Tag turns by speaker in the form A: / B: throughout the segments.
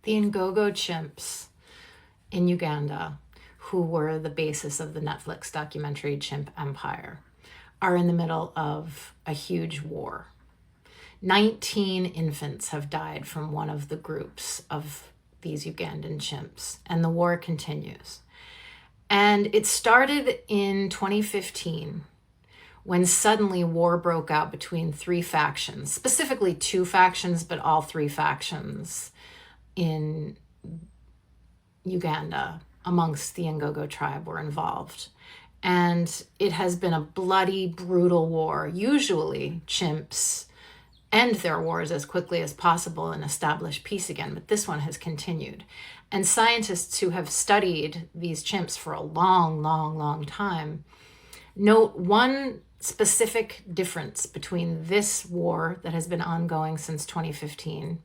A: The Ngogo chimps in Uganda, who were the basis of the Netflix documentary Chimp Empire, are in the middle of a huge war. 19 infants have died from one of the groups of these Ugandan chimps, and the war continues. And it started in 2015 when suddenly war broke out between three factions, specifically two factions, but all three factions in Uganda amongst the Ngogo tribe were involved. And it has been a bloody, brutal war. Usually chimps end their wars as quickly as possible and establish peace again, but this one has continued. And scientists who have studied these chimps for a long time note one specific difference between this war that has been ongoing since 2015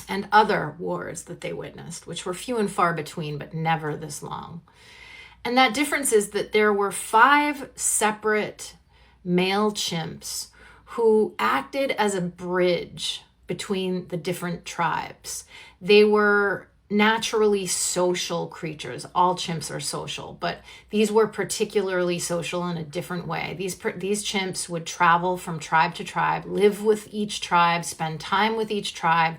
A: and other wars that they witnessed, which were few and far between, but never this long. And that difference is that there were 5 separate male chimps who acted as a bridge between the different tribes. They were naturally social creatures. All chimps are social, but these were particularly social in a different way. These chimps would travel from tribe to tribe, live with each tribe, spend time with each tribe,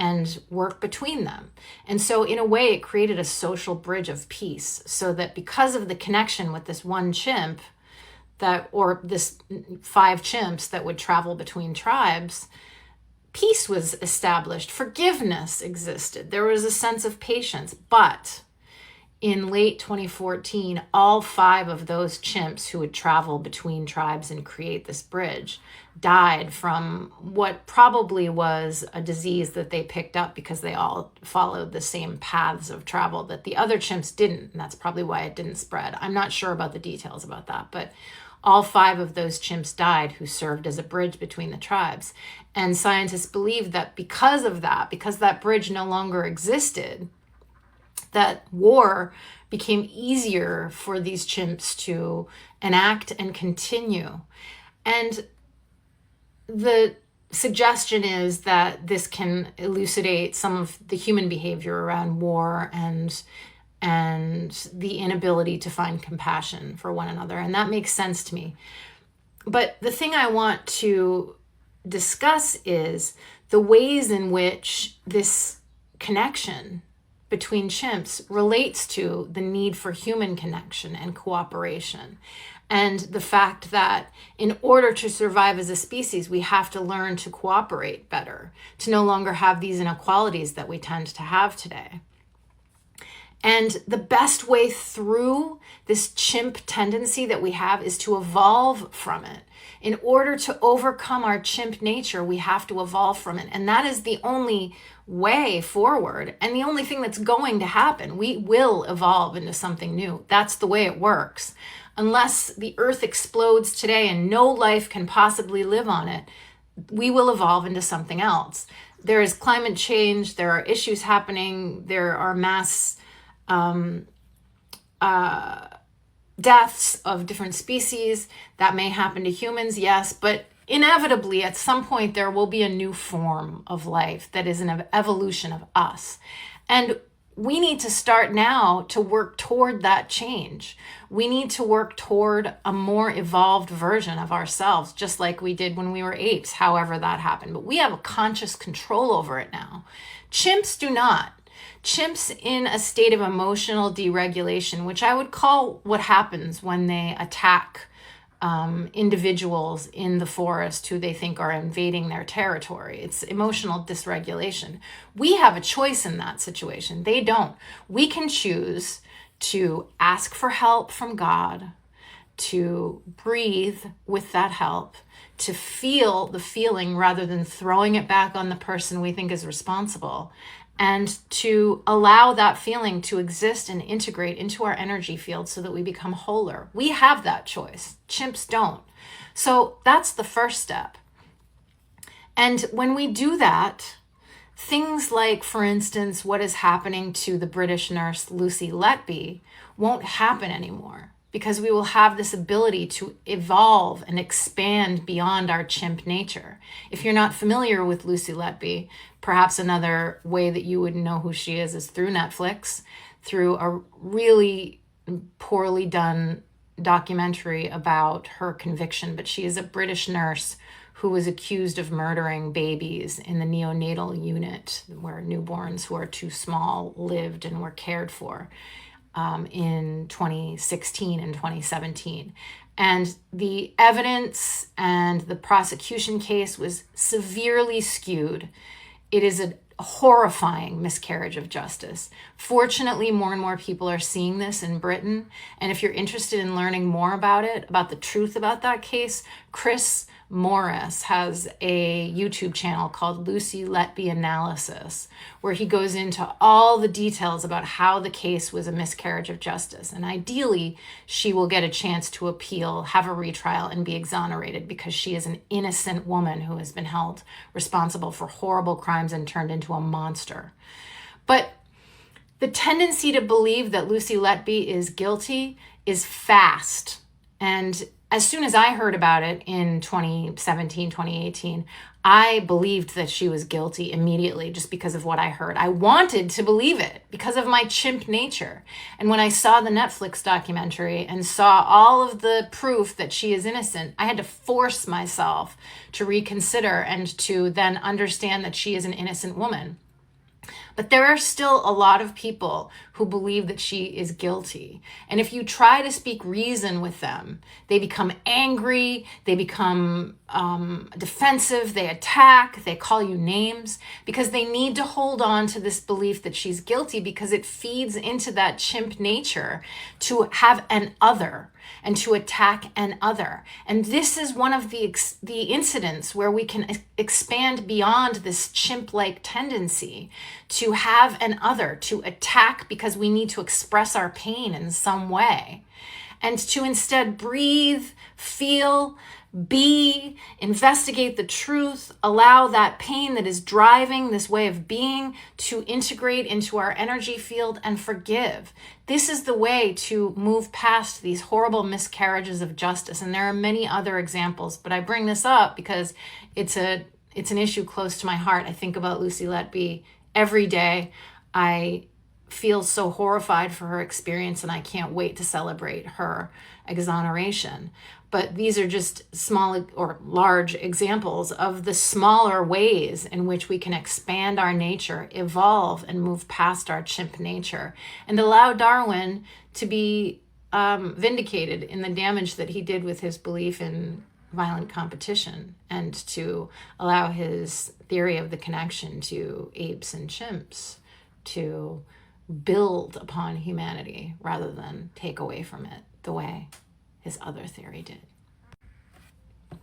A: and work between them. And so in a way, it created a social bridge of peace, so that because of the connection with this one chimp, or this 5 chimps that would travel between tribes, peace was established, forgiveness existed, there was a sense of patience. But in late 2014, all 5 of those chimps who would travel between tribes and create this bridge died from what probably was a disease that they picked up because they all followed the same paths of travel that the other chimps didn't. And that's probably why it didn't spread. I'm not sure about the details about that, but all 5 of those chimps died who served as a bridge between the tribes. And scientists believe that because of that, because that bridge no longer existed, that war became easier for these chimps to enact and continue. And the suggestion is that this can elucidate some of the human behavior around war and the inability to find compassion for one another. And that makes sense to me. But the thing I want to discuss is the ways in which this connection between chimps relates to the need for human connection and cooperation. And the fact that in order to survive as a species, we have to learn to cooperate better, to no longer have these inequalities that we tend to have today. And the best way through this chimp tendency that we have is to evolve from it. In order to overcome our chimp nature, we have to evolve from it. And that is the only way forward and the only thing that's going to happen. We will evolve into something new. That's the way it works. Unless the earth explodes today and no life can possibly live on it, we will evolve into something else. There is climate change. There are issues happening. There are mass deaths of different species that may happen to humans, yes, but inevitably at some point there will be a new form of life that is an evolution of us. And we need to start now to work toward that change. We need to work toward a more evolved version of ourselves, just like we did when we were apes, however that happened. But we have a conscious control over it now. Chimps do not. Chimps in a state of emotional deregulation, which I would call what happens when they attack individuals in the forest who they think are invading their territory. It's emotional dysregulation. We have a choice in that situation. They don't. We can choose to ask for help from God, to breathe with that help, to feel the feeling rather than throwing it back on the person we think is responsible, and to allow that feeling to exist and integrate into our energy field so that we become wholer. We have that choice. Chimps don't. So that's the first step. And when we do that, things like, for instance, what is happening to the British nurse Lucy Letby won't happen anymore, because we will have this ability to evolve and expand beyond our chimp nature. If you're not familiar with Lucy Letby, perhaps another way that you would know who she is through Netflix, through a really poorly done documentary about her conviction. But she is a British nurse who was accused of murdering babies in the neonatal unit where newborns who are too small lived and were cared for in 2016 and 2017. And the evidence and the prosecution case was severely skewed. It is a horrifying miscarriage of justice. Fortunately, more and more people are seeing this in Britain. And if you're interested in learning more about it, about the truth about that case, Chris Morris has a YouTube channel called Lucy Letby Analysis, where he goes into all the details about how the case was a miscarriage of justice. And ideally, she will get a chance to appeal, have a retrial, and be exonerated because she is an innocent woman who has been held responsible for horrible crimes and turned into a monster. But the tendency to believe that Lucy Letby is guilty is fast. And as soon as I heard about it in 2017, 2018, I believed that she was guilty immediately just because of what I heard. I wanted to believe it because of my chimp nature. And when I saw the Netflix documentary and saw all of the proof that she is innocent, I had to force myself to reconsider and to then understand that she is an innocent woman. But there are still a lot of people who believe that she is guilty. And if you try to speak reason with them, they become angry, they become defensive, they attack, they call you names because they need to hold on to this belief that she's guilty because it feeds into that chimp nature to have an other and to attack an other. And this is one of the incidents where we can expand beyond this chimp-like tendency to have an other, to attack because we need to express our pain in some way, and to instead breathe, feel, be, investigate the truth, allow that pain that is driving this way of being to integrate into our energy field and forgive. This is the way to move past these horrible miscarriages of justice. And there are many other examples, but I bring this up because it's an issue close to my heart. I think about Lucy Letby every day. I feel so horrified for her experience, and I can't wait to celebrate her exoneration. But these are just small or large examples of the smaller ways in which we can expand our nature, evolve, and move past our chimp nature, and allow Darwin to be vindicated in the damage that he did with his belief in violent competition, and to allow his theory of the connection to apes and chimps to build upon humanity rather than take away from it the way his other theory did.